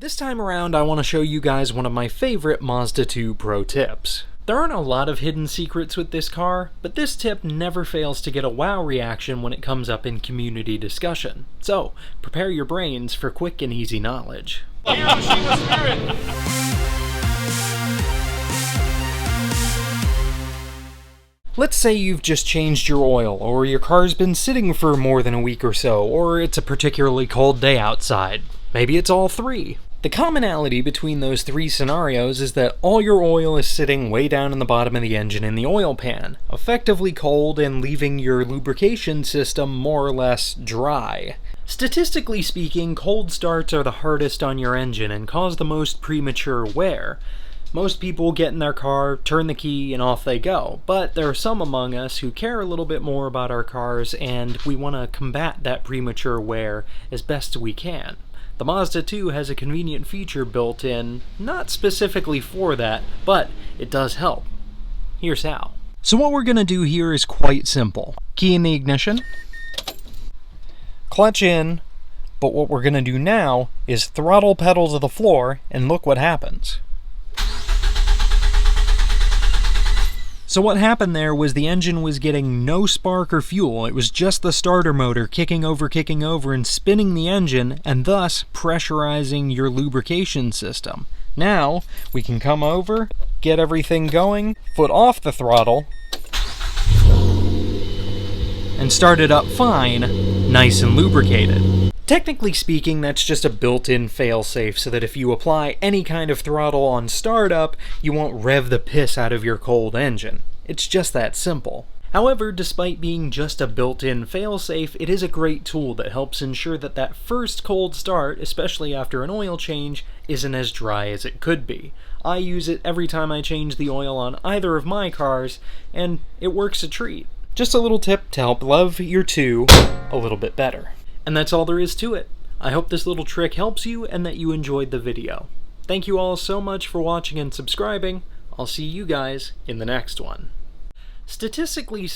This time around, I want to show you guys one of my favorite Mazda2 pro tips. There aren't a lot of hidden secrets with this car, but this tip never fails to get a wow reaction when it comes up in community discussion. So, prepare your brains for quick and easy knowledge. Let's say you've just changed your oil, or your car's been sitting for more than a week or so, or it's a particularly cold day outside. Maybe it's all three. The commonality between those three scenarios is that all your oil is sitting way down in the bottom of the engine in the oil pan, effectively cold and leaving your lubrication system more or less dry. Statistically speaking, cold starts are the hardest on your engine and cause the most premature wear. Most people get in their car, turn the key, and off they go, but there are some among us who care a little bit more about our cars, and we want to combat that premature wear as best we can. The Mazda2 has a convenient feature built in, not specifically for that, but it does help. Here's how. So what we're going to do here is quite simple. Key in the ignition, clutch in, but what we're going to do now is throttle pedal to the floor, and look what happens. So what happened there was the engine was getting no spark or fuel. It was just the starter motor kicking over and spinning the engine, and thus pressurizing your lubrication system. Now, we can come over, get everything going, foot off the throttle, and start it up fine, nice and lubricated. Technically speaking, that's just a built-in failsafe so that if you apply any kind of throttle on startup, you won't rev the piss out of your cold engine. It's just that simple. However, despite being just a built-in failsafe, it is a great tool that helps ensure that that first cold start, especially after an oil change, isn't as dry as it could be. I use it every time I change the oil on either of my cars, and it works a treat. Just a little tip to help love your two a little bit better. And that's all there is to it. I hope this little trick helps you and that you enjoyed the video. Thank you all so much for watching and subscribing. I'll see you guys in the next one. Statistically